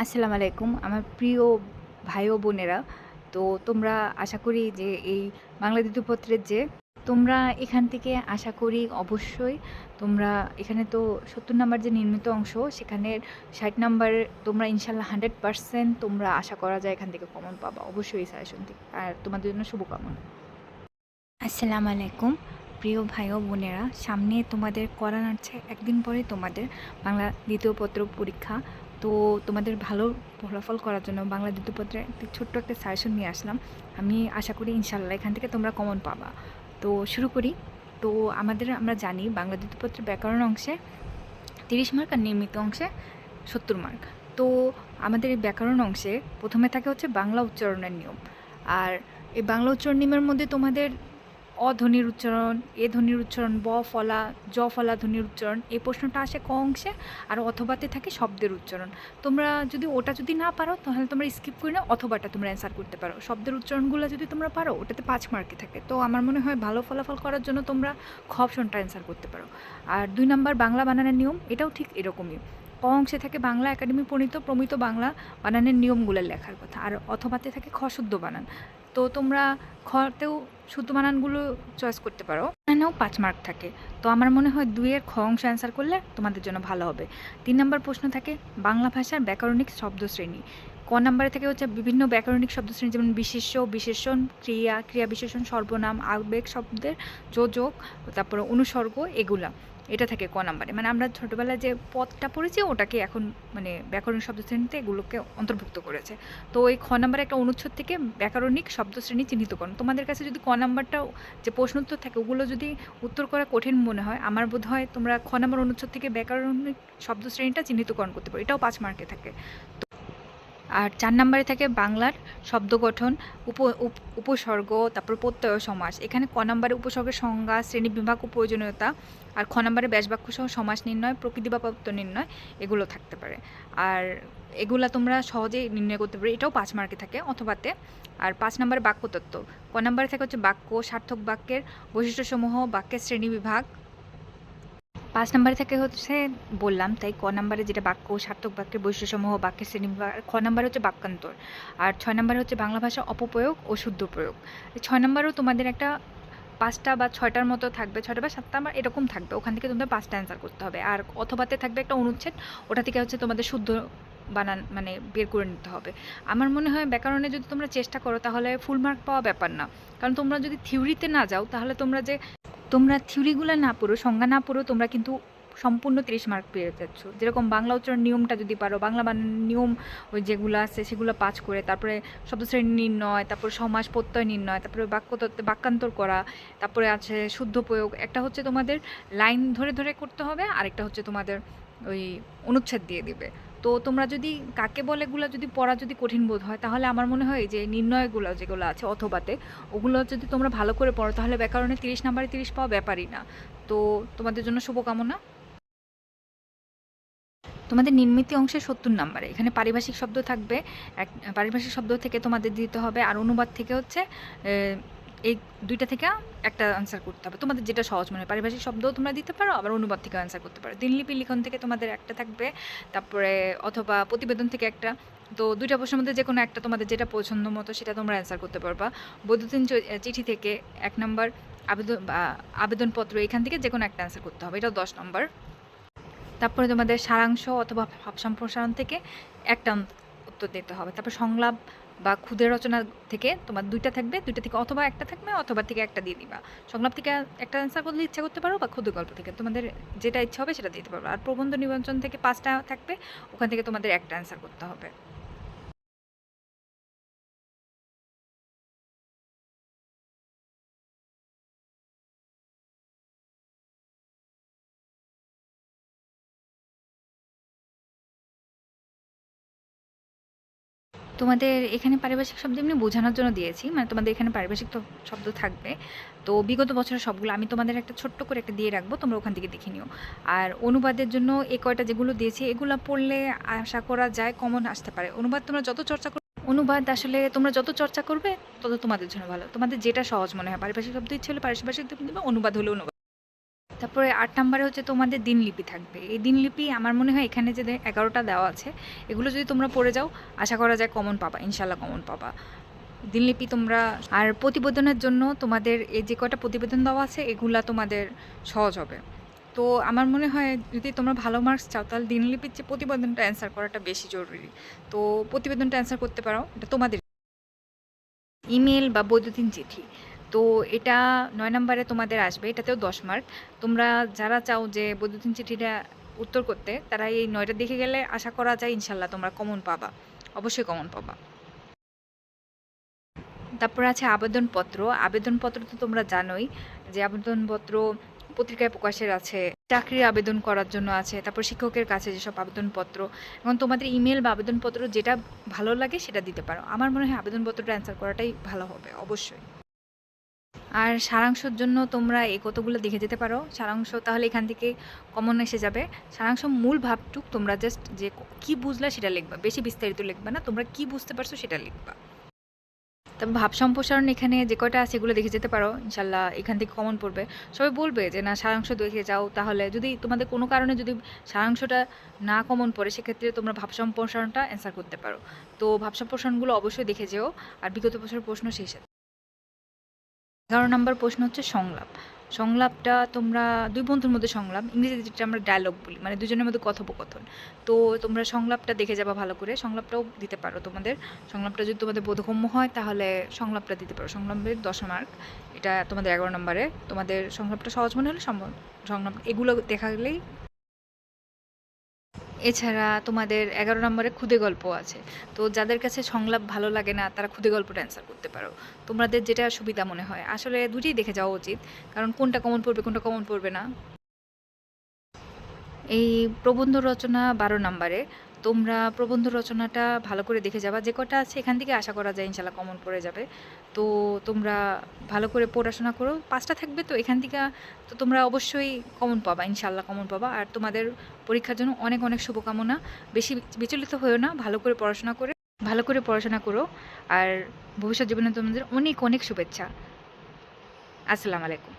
আসসালামু আলাইকুম আমার প্রিয় ভাই ও বোনেরা। তো তোমরা আশা করি যে এই বাংলা দ্বিতীয়পত্রের যে তোমরা এখান থেকে আশা করি অবশ্যই তোমরা এখানে তো ৭০ নাম্বার যে নির্মিত অংশ সেখানের ৬০ নাম্বার তোমরা ইনশাল্লাহ 100% তোমরা আশা করা যায় এখান থেকে কমন পাবা অবশ্যই এই সাজেশন থেকে। আর তোমাদের জন্য শুভকামনা। আসসালামু আলাইকুম প্রিয় ভাই ও বোনেরা, সামনে তোমাদের করান আছে একদিন পরে তোমাদের বাংলা দ্বিতীয় পত্র পরীক্ষা। তো তোমাদের ভালো ফলাফল করার জন্য বাংলা দ্বিতীয় পত্রে একটি ছোট্ট একটা সাজেশন নিয়ে আসলাম। আমি আশা করি ইনশাল্লাহ এখান থেকে তোমরা কমন পাবা। তো শুরু করি। তো আমরা জানি বাংলা দ্বিতীয় পত্রের ব্যাকরণ অংশে 30 মার্ক আর নির্মিত অংশে 70 মার্ক। তো আমাদের এই ব্যাকরণ অংশে প্রথমে থাকে হচ্ছে বাংলা উচ্চারণের নিয়ম। আর এই বাংলা উচ্চারণ নিয়মের মধ্যে তোমাদের অ ধ্বনির উচ্চারণ, এ ধ্বনির উচ্চারণ, ব ফলা, জ ফলা ধ্বনির উচ্চারণ, এই প্রশ্নটা আসে ক অংশে। আর অথবাতে থাকে শব্দের উচ্চারণ। তোমরা ওটা যদি না পারো তাহলে তোমরা স্কিপ করে না অথবাটা তোমরা অ্যান্সার করতে পারো। শব্দের উচ্চারণগুলো যদি তোমরা পারো ওটাতে 5 মার্কে থাকে। তো আমার মনে হয় ভালো ফলাফল করার জন্য তোমরা খ অপশনটা অ্যান্সার করতে পারো। আর 2 নাম্বার বাংলা বানানের নিয়ম, এটাও ঠিক এরকমই। ক অংশে থাকে বাংলা একাডেমি প্রমিত বাংলা বানানের নিয়মগুলো লেখার কথা। আর অথবাতে থাকে খ শুদ্ধ বানান। তো তোমরা খতেও শুদ্ধ বানানগুলো চয়েস করতে পারো, এখানেও 5 মার্ক থাকে। তো আমার মনে হয় 2-এর খ অংশ অ্যান্সার করলে তোমাদের জন্য ভালো হবে। 3 নম্বর প্রশ্ন থাকে বাংলা ভাষার ব্যাকরণিক শব্দশ্রেণী। ক নম্বরে থাকে হচ্ছে বিভিন্ন ব্যাকরণিক শব্দশ্রেণী, যেমন বিশেষ্য, বিশেষণ, ক্রিয়া বিশেষণ, সর্বনাম, আবেগ শব্দের যোজক, তারপরে অনুসর্গ, এগুলা। এটা থাকে ক নাম্বারে। মানে আমরা ছোটোবেলায় যে পদটা পড়েছি ওটাকে এখন মানে ব্যাকরণিক শব্দশ্রেণীতে এগুলোকে অন্তর্ভুক্ত করেছে। তো এই খ নাম্বারে একটা অনুচ্ছেদ থেকে ব্যাকরণিক শব্দশ্রেণী চিহ্নিতকরণ। তোমাদের কাছে যদি ক নাম্বারটাও যে প্রশ্ন উত্তর থাকে ওগুলো যদি উত্তর করা কঠিন মনে হয়, আমার বোধ হয় তোমরা খ নাম্বার অনুচ্ছেদ থেকে ব্যাকরণিক শব্দশ্রেণীটা চিহ্নিতকরণ করতে পারো, এটাও 5 মার্কে থাকে। আর 4 নম্বরে থাকে বাংলার শব্দ গঠন, উপসর্গ, তারপর প্রত্যয়, সমাস। এখানে ক নম্বরে উপসর্গের সংজ্ঞা, শ্রেণীবিভাগ ও প্রয়োজনীয়তা। আর খ নম্বরে ব্যাসবাক্য সহ সমাস নির্ণয়, প্রকৃতি বা প্রত্যয় নির্ণয়, এগুলো থাকতে পারে। আর এগুলা তোমরা সহজেই নির্ণয় করতে পারো, এটাও 5 মার্কে থাকে অথবাতে। আর 5 নম্বরে বাক্যতত্ত্ব। ক নম্বরে থাকে হচ্ছে বাক্য, সার্থক বাক্যের বৈশিষ্ট্যসমূহ, বাক্যের শ্রেণীবিভাগ। 5 নম্বরে থাকে হচ্ছে বললাম তাই, ক নম্বরে যেটা বাক্য, সার্থক বাক্যের বৈশিষ্ট্যসমূহ, বাক্যের শ্রেণীবিভাগ। খ নম্বরে হচ্ছে বাক্যান্তর। আর 6 নম্বরে হচ্ছে বাংলা ভাষা অপপ্রয়োগ ও শুদ্ধ প্রয়োগ। 6 নম্বরেও তোমাদের একটা 5টা বা 6টার মতো থাকবে, 6টা বা 7টা বা এরকম থাকবে, ওখান থেকে তোমাদের 5টা অ্যান্সার করতে হবে। আর অথবাতে থাকবে একটা অনুচ্ছেদ, ওটা থেকে হচ্ছে তোমাদের শুদ্ধ বানান মানে বের করে নিতে হবে। আমার মনে হয় ব্যাকরণে যদি তোমরা চেষ্টা করো তাহলে ফুল মার্ক পাওয়া ব্যাপার না। কারণ তোমরা যদি থিওরিতে না যাও তাহলে তোমরা থিওরিগুলো না পড়ো, সংজ্ঞা না পড়ো, তোমরা কিন্তু সম্পূর্ণ 30 মার্ক পেয়ে যাচ্ছ। যেরকম বাংলা উচ্চারণ নিয়মটা যদি পারো, বাংলা নিয়ম ওই যেগুলো আছে সেগুলো 5 করে, তারপরে শব্দশ্রেণী নির্ণয়, তারপর সমাস প্রত্যয় নির্ণয়, তারপরে বাক্যান্তর করা, তারপরে আছে শুদ্ধ প্রয়োগ। একটা হচ্ছে তোমাদের লাইন ধরে ধরে করতে হবে, আরেকটা হচ্ছে তোমাদের ওই অনুচ্ছেদ দিয়ে দিবে। তো তোমরা যদি কাকে বলে এগুলো যদি পড়া যদি কঠিন বোধ হয় তাহলে আমার মনে হয় যে নির্ণয়গুলো যেগুলো আছে অথবাতে, ওগুলো যদি তোমরা ভালো করে পড়ো তাহলে ব্যাকরণে 30 নাম্বারে 30 পাওয়া ব্যাপারই না। তো তোমাদের জন্য শুভকামনা। তোমাদের নির্মিত অংশে 70 নাম্বারে এখানে পারিভাষিক শব্দ থাকবে। পারিভাষিক শব্দ থেকে তোমাদের দিতে হবে, আর অনুবাদ থেকে হচ্ছে এই 2টা থেকে একটা আনসার করতে হবে। তোমাদের যেটা সহজ মনে হয়, পারিভাষিক শব্দও তোমরা দিতে পারো, আবার অনুবাদ থেকে আনসার করতে পারো। দিনলিপি লিখন থেকে তোমাদের একটা থাকবে, তারপরে অথবা প্রতিবেদন থেকে একটা। তো 2টা প্রশ্নের মধ্যে যে কোনো একটা তোমাদের যেটা পছন্দ মতো সেটা তোমরা অ্যান্সার করতে পারবা। বৈদ্যুতিন চিঠি থেকে 1 নাম্বার, আবেদনপত্র, এখান থেকে যে কোনো একটা অ্যান্সার করতে হবে, এটাও 10 নম্বর। তারপরে তোমাদের সারাংশ অথবা ভাব সম্প্রসারণ থেকে একটা উত্তর দিতে হবে। তারপর সংলাপ বা ক্ষুদে রচনা থেকে তোমার 2টা থাকবে, 2টা থেকে অথবা একটা থাকবে, অথবা থেকে একটা দিয়ে দিবা। সংলাপ থেকে একটা অ্যান্সার করলে ইচ্ছা করতে পারো, বা ক্ষুদে গল্প থেকে তোমাদের যেটা ইচ্ছা হবে সেটা দিতে পারবে। আর প্রবন্ধ নিবঞ্চন থেকে 5টা থাকবে, ওখান থেকে তোমাদের একটা অ্যান্সার করতে হবে। তোমাদের এখানে পারিভাষিক শব্দ এমনি বোঝানোর জন্য দিয়েছি, মানে তোমাদের এখানে পারিভাষিক শব্দ থাকবে। তো বিগত বছরের সবগুলো আমি তোমাদের একটা ছোট্ট করে একটা দিয়ে রাখবো, তোমরা ওখান থেকে দেখে নিও। আর অনুবাদের জন্য এই কয়টা যেগুলো দিয়েছি এগুলো পড়লে আশা করা যায় কমন আসতে পারে। অনুবাদ আসলে তোমরা যত চর্চা করবে তত তোমাদের জন্য ভালো। তোমাদের যেটা সহজ মনে হয়, পারিভাষিক শব্দ ইচ্ছে হলে পারিভাষিক শব্দ দেবে, অনুবাদ হলে অনুবাদ। তারপরে ৮ নাম্বারে হচ্ছে তোমাদের দিনলিপি থাকবে। এই দিনলিপি আমার মনে হয় এখানে যে 11টা দেওয়া আছে, এগুলো যদি তোমরা পড়ে যাও আশা করা যায় কমন পাবা, ইনশাল্লাহ কমন পাবা। দিনলিপি তোমরা আর প্রতিবেদনের জন্য তোমাদের এই যে কয়টা প্রতিবেদন দেওয়া আছে এগুলা তোমাদের সহজ হবে। তো আমার মনে হয় যদি তোমরা ভালো মার্কস চাও তাহলে দিনলিপির যে প্রতিবেদনটা অ্যান্সার করাটা বেশি জরুরি। তো প্রতিবেদনটা অ্যান্সার করতে পারো, এটা তোমাদের। ইমেল বা বৈদ্যুতিন চিঠি, তো এটা ৯ নম্বরে তোমাদের আসবে, এটাতেও 10 মার্ক। তোমরা যারা চাও যে বৈদ্যুতিন চিঠিটা উত্তর করতে, তারা এই ৯টা দেখে গেলে আশা করা যায় ইনশাল্লাহ তোমরা কমন পাবা, অবশ্যই কমন পাবা। তারপরে আছে আবেদনপত্র। আবেদনপত্র তো তোমরা জানোই যে আবেদনপত্র পত্রিকায় প্রকাশের আছে, চাকরির আবেদন করার জন্য আছে, তারপর শিক্ষকের কাছে যেসব আবেদনপত্র। এখন তোমাদের ইমেল বা আবেদনপত্র যেটা ভালো লাগে সেটা দিতে পারো। আমার মনে হয় আবেদনপত্রটা অ্যান্সার করাটাই ভালো হবে অবশ্যই। আর সারাংশের জন্য তোমরা এই কতগুলো দেখে যেতে পারো সারাংশ, তাহলে এখান থেকে কমন এসে যাবে। সারাংশ মূল ভাবটুক তোমরা জাস্ট যে কি বুঝলা সেটা লিখবা, বেশি বিস্তারিত লিখবা না, তোমরা কি বুঝতে পারছো সেটা লিখবা। তবে ভাব সম্প্রসারণ এখানে যে কয়টা আছে এগুলো দেখে যেতে পারো, ইনশাল্লাহ এখান থেকে কমন পড়বে। সবাই বলবে যে না সারাংশ দেখে যাও, তাহলে যদি তোমাদের কোনো কারণে যদি সারাংশটা না কমন পড়ে সেক্ষেত্রে তোমরা ভাব সম্প্রসারণটা অ্যান্সার করতে পারো। তো ভাব সম্প্রসারণগুলো অবশ্যই দেখে যেও। আর বিগত বছরের প্রশ্ন সেই সাথে 11 নম্বর প্রশ্ন হচ্ছে সংলাপ। সংলাপটা তোমরা দুই বন্ধুর মধ্যে সংলাপ, ইংরেজিতে যেটা আমরা ডায়লগ বলি, মানে দুজনের মধ্যে কথোপকথন। তো তোমরা সংলাপটা দেখে যাবা ভালো করে, সংলাপটাও দিতে পারো তোমাদের। সংলাপটা যদি তোমাদের বোধগম্য হয় তাহলে সংলাপটা দিতে পারো। সংলাপের 10 মার্ক, এটা তোমাদের 11 নম্বরে। তোমাদের সংলাপটা সহজ মনে হলে সংলাপ এগুলো দেখালেই। এছাড়া তোমাদের 11 নম্বরে ক্ষুদে গল্প আছে। তো যাদের কাছে সংলাপ ভালো লাগে না তারা ক্ষুদে গল্পটা অ্যান্সার করতে পারো, তোমাদের যেটা সুবিধা মনে হয়। আসলে দুটোই দেখে যাওয়া উচিত, কারণ কোনটা কমন পড়বে কোনটা কমন পড়বে না। এই প্রবন্ধ রচনা 12 নম্বরে। তোমরা প্রবন্ধ রচনাটা ভালো করে দেখে যাবা, যে কটা আছে এখান থেকে আশা করা যায় ইনশাল্লাহ কমন পড়ে যাবে। তো তোমরা ভালো করে পড়াশোনা করো, 5টা থাকবে তো এখান থেকে, তো তোমরা অবশ্যই কমন পাবা, ইনশাল্লাহ কমন পাবা। আর তোমাদের পরীক্ষার জন্য অনেক অনেক শুভকামনা। বেশি বিচলিত হয়েও না, ভালো করে পড়াশোনা করো। আর ভবিষ্যৎ জীবনে তোমাদের অনেক অনেক শুভেচ্ছা। আসসালামু আলাইকুম।